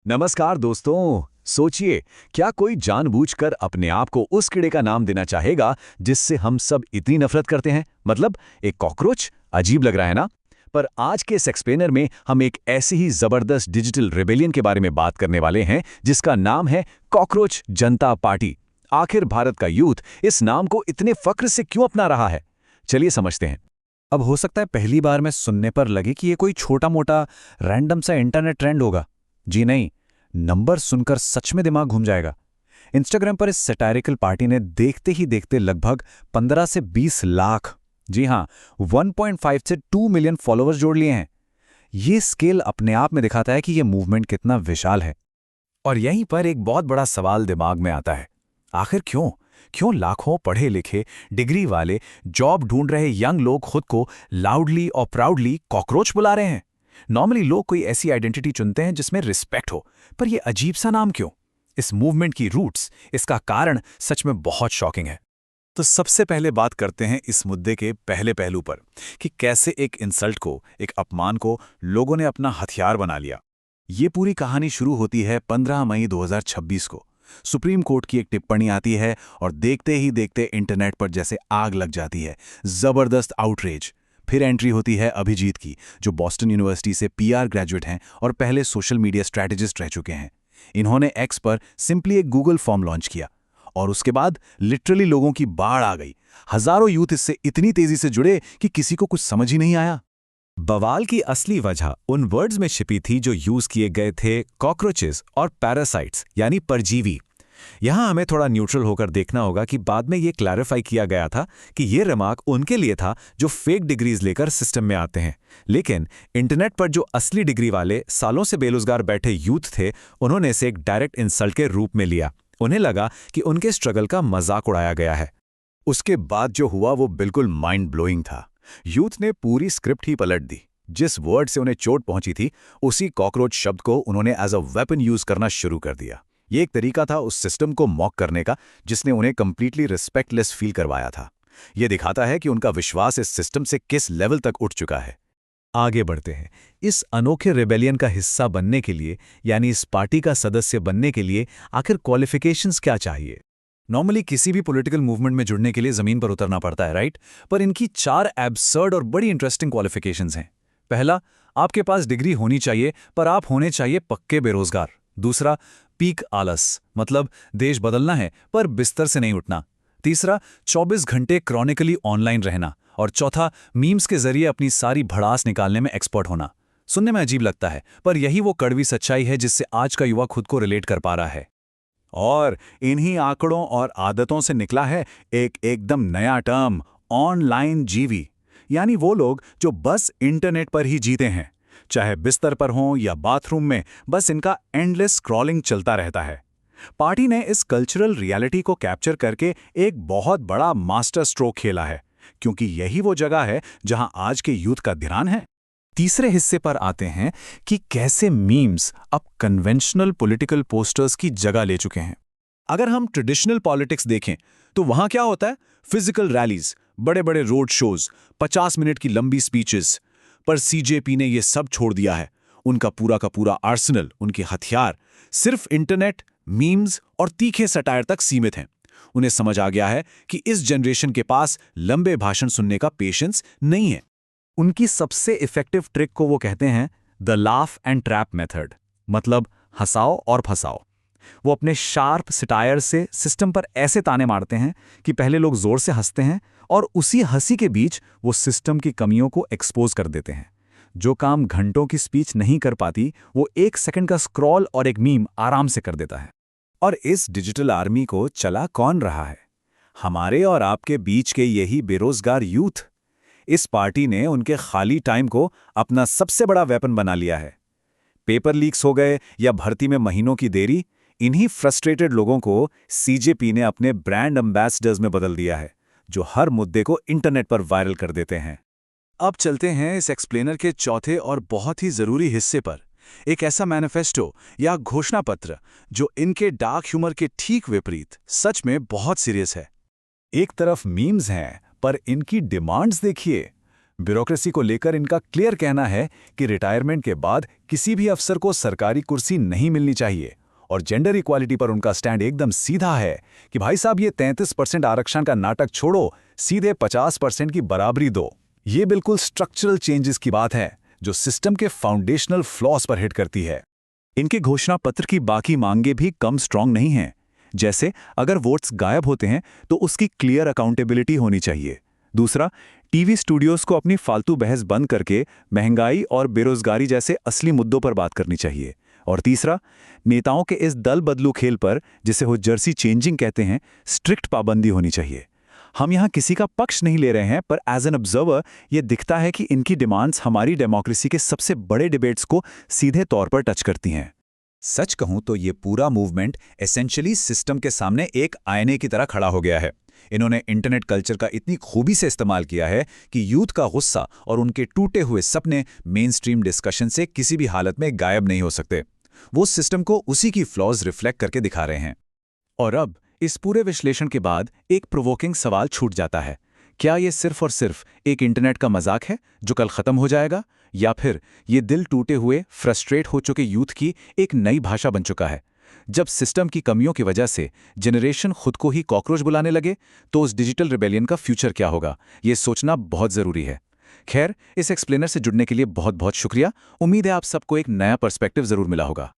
नमस्कार दोस्तों। सोचिए, क्या कोई जानबूझकर अपने आप को उस कीड़े का नाम देना चाहेगा जिससे हम सब इतनी नफरत करते हैं? मतलब एक कॉकरोच। अजीब लग रहा है ना? पर आज के इस एक्सप्लेनर में हम एक ऐसी ही जबरदस्त डिजिटल रेबेलियन के बारे में बात करने वाले हैं जिसका नाम है कॉकरोच जनता पार्टी। आखिर भारत का यूथ इस नाम को इतने फक्र से क्यों अपना रहा है? चलिए समझते हैं। अब हो सकता है पहली बार में सुनने पर लगे कि ये कोई छोटा मोटा रैंडम सा इंटरनेट ट्रेंड होगा। जी नहीं, नंबर सुनकर सच में दिमाग घूम जाएगा। इंस्टाग्राम पर इस सैटारिकल पार्टी ने देखते ही देखते लगभग 15 से 20 लाख, जी हां, 1.5 से 2 मिलियन फॉलोअर्स जोड़ लिए हैं। ये स्केल अपने आप में दिखाता है कि ये मूवमेंट कितना विशाल है। और यहीं पर एक बहुत बड़ा सवाल दिमाग में आता है, आखिर क्यों क्यों लाखों पढ़े लिखे डिग्री वाले जॉब ढूंढ रहे यंग लोग खुद को लाउडली और प्राउडली कॉकरोच बुला रहे हैं? नॉर्मली लोग कोई ऐसी आइडेंटिटी चुनते हैं जिसमें रिस्पेक्ट हो, पर यह अजीब सा नाम क्यों? इस मूवमेंट की रूट्स, इसका कारण सच में बहुत शॉकिंग है। तो सबसे पहले बात करते हैं इस मुद्दे के पहले पहलू पर कि कैसे एक इंसल्ट को, एक अपमान को लोगों ने अपना हथियार बना लिया। ये पूरी कहानी शुरू होती है 15 मई 2026 को। सुप्रीम कोर्ट की एक टिप्पणी आती है और देखते ही देखते इंटरनेट पर जैसे आग लग जाती है। जबरदस्त आउटरेज। फिर एंट्री होती है अभिजीत की, जो बॉस्टन यूनिवर्सिटी से पीआर ग्रेजुएट हैं और पहले सोशल मीडिया स्ट्रैटेजिस्ट रह चुके हैं। इन्होंने एक्स पर सिंपली एक गूगल फॉर्म लॉन्च किया और उसके बाद लिटरली लोगों की बाढ़ आ गई। हजारों यूथ इससे इतनी तेजी से जुड़े कि किसी को कुछ समझ ही नहीं आया। बवाल की असली वजह उन वर्ड्स में छिपी थी जो यूज किए गए थे, कॉकरोचेस और पैरासाइट्स यानी परजीवी। यहां हमें थोड़ा न्यूट्रल होकर देखना होगा कि बाद में ये क्लैरिफाई किया गया था कि ये रिमार्क उनके लिए था जो फेक डिग्रीज लेकर सिस्टम में आते हैं। लेकिन इंटरनेट पर जो असली डिग्री वाले सालों से बेरोजगार बैठे यूथ थे, उन्होंने इसे एक डायरेक्ट इंसल्ट के रूप में लिया। उन्हें लगा कि उनके स्ट्रगल का मजाक उड़ाया गया है। उसके बाद जो हुआ वो बिल्कुल माइंड ब्लोइंग था। यूथ ने पूरी स्क्रिप्ट ही पलट दी। जिस वर्ड से उन्हें चोट पहुंची थी, उसी कॉकरोच शब्द को उन्होंने एज अ वेपन यूज करना शुरू कर दिया। ये एक तरीका था उस सिस्टम को मॉक करने का जिसने उन्हें कंप्लीटली रिस्पेक्टलेस फील करवाया था। ये दिखाता है कि उनका विश्वास इस सिस्टम से किस लेवल तक उठ चुका है। आगे बढ़ते हैं। इस अनोखे रेबेलियन का हिस्सा बनने के लिए, यानी इस पार्टी का सदस्य बनने के लिए आखिर क्वालिफिकेशंस क्या चाहिए? नॉर्मली किसी भी पॉलिटिकल मूवमेंट में जुड़ने के लिए जमीन पर उतरना पड़ता है, राइट? पर इनकी 4 एब्सर्ड और बड़ी इंटरेस्टिंग क्वालिफिकेशंस हैं। पहला, आपके पास डिग्री होनी चाहिए पर आप होने चाहिए पक्के बेरोजगार। दूसरा, पीक आलस, मतलब देश बदलना है पर बिस्तर से नहीं उठना। तीसरा, 24 घंटे क्रॉनिकली ऑनलाइन रहना। और चौथा, मीम्स के जरिए अपनी सारी भड़ास निकालने में एक्सपर्ट होना। सुनने में अजीब लगता है, पर यही वो कड़वी सच्चाई है जिससे आज का युवा खुद को रिलेट कर पा रहा है। और इन्हीं आंकड़ों और आदतों से निकला है एक एकदम नया टर्म, ऑनलाइन जीवी। यानी वो लोग जो बस इंटरनेट पर ही जीते हैं, चाहे बिस्तर पर हों या बाथरूम में, बस इनका एंडलेस स्क्रॉलिंग चलता रहता है। पार्टी ने इस कल्चरल रियलिटी को कैप्चर करके एक बहुत बड़ा मास्टर स्ट्रोक खेला है, क्योंकि यही वो जगह है जहां आज के यूथ का ध्यान है। तीसरे हिस्से पर आते हैं कि कैसे मीम्स अब कन्वेंशनल पॉलिटिकल पोस्टर्स की जगह ले चुके हैं। अगर हम ट्रेडिशनल पॉलिटिक्स देखें तो वहां क्या होता है? फिजिकल रैलीज, बड़े बड़े रोड शोज, 50 मिनट की लंबी स्पीचेस। पर सीजेपी ने यह सब छोड़ दिया है। उनका पूरा का पूरा आर्सेनल, उनके हथियार सिर्फ इंटरनेट, मीम्स और तीखे सटायर तक सीमित हैं। उन्हें समझ आ गया है कि इस जनरेशन के पास लंबे भाषण सुनने का पेशेंस नहीं है। उनकी सबसे इफेक्टिव ट्रिक को वो कहते हैं the laugh and trap method, मतलब हंसाओ और फंसाओ। वो अपने शार्प सिटायर से सिस्टम पर ऐसे ताने मारते हैं कि पहले लोग जोर से हंसते हैं और उसी हंसी के बीच वो सिस्टम की कमियों को एक्सपोज कर देते हैं। जो काम घंटों की स्पीच नहीं कर पाती, वो 1 सेकंड का स्क्रॉल और एक मीम आराम से कर देता है। और इस डिजिटल आर्मी को चला कौन रहा है? हमारे और आपके बीच के यही बेरोजगार यूथ। इस पार्टी ने उनके खाली टाइम को अपना सबसे बड़ा वेपन बना लिया है। पेपर लीक्स हो गए या भर्ती में महीनों की देरी, इन्हीं फ्रस्ट्रेटेड लोगों को सीजेपी ने अपने ब्रांड एम्बेसडर्स में बदल दिया है, जो हर मुद्दे को इंटरनेट पर वायरल कर देते हैं। अब चलते हैं इस एक्सप्लेनर के चौथे और बहुत ही जरूरी हिस्से पर, एक ऐसा मैनिफेस्टो या घोषणा पत्र जो इनके डार्क ह्यूमर के ठीक विपरीत सच में बहुत सीरियस है। एक तरफ मीम्स हैं, पर इनकी डिमांड्स देखिए। ब्यूरोक्रेसी को लेकर इनका क्लियर कहना है कि रिटायरमेंट के बाद किसी भी अफसर को सरकारी कुर्सी नहीं मिलनी चाहिए। और जेंडर इक्वालिटी पर उनका स्टैंड एकदम सीधा है कि भाई साहब ये 33% आरक्षण का नाटक छोड़ो, सीधे 50% की बराबरी दो। ये बिल्कुल स्ट्रक्चरल चेंजेस की बात है जो सिस्टम के फाउंडेशनल फ्लॉज पर हिट करती है। इनके घोषणा पत्र की बाकी मांगे भी कम स्ट्रांग नहीं हैं। जैसे अगर वोट्स गायब होते हैं तो उसकी क्लियर अकाउंटेबिलिटी होनी चाहिए। दूसरा, टीवी स्टूडियोज को अपनी फालतू बहस बंद करके महंगाई और बेरोजगारी जैसे असली मुद्दों पर बात करनी चाहिए। और तीसरा, नेताओं के इस दल बदलू खेल पर, जिसे वो जर्सी चेंजिंग कहते हैं, स्ट्रिक्ट पाबंदी होनी चाहिए। हम यहाँ किसी का पक्ष नहीं ले रहे हैं, पर एज एन ऑब्जर्वर ये दिखता है कि इनकी डिमांड्स हमारी डेमोक्रेसी के सबसे बड़े डिबेट्स को सीधे तौर पर टच करती हैं। सच कहूं तो ये पूरा मूवमेंट एसेंशियली सिस्टम के सामने एक आईने की तरह खड़ा हो गया है। इन्होंने इंटरनेट कल्चर का इतनी खूबी से इस्तेमाल किया है कि यूथ का गुस्सा और उनके टूटे हुए सपने मेन स्ट्रीम डिस्कशन से किसी भी हालत में गायब नहीं हो सकते। वो सिस्टम को उसी की फ्लॉज रिफ्लेक्ट करके दिखा रहे हैं। और अब इस पूरे विश्लेषण के बाद एक प्रोवोकिंग सवाल छूट जाता है। क्या ये सिर्फ और सिर्फ एक इंटरनेट का मजाक है जो कल खत्म हो जाएगा, या फिर ये दिल टूटे हुए, फ्रस्ट्रेट हो चुके यूथ की एक नई भाषा बन चुका है? जब सिस्टम की कमियों की वजह से जनरेशन खुद को ही कॉकरोच बुलाने लगे, तो उस डिजिटल रिबेलियन का फ्यूचर क्या होगा, ये सोचना बहुत ज़रूरी है। खैर, इस एक्सप्लेनर से जुड़ने के लिए बहुत बहुत शुक्रिया। उम्मीद है आप सबको एक नया पर्सपेक्टिव ज़रूर मिला होगा।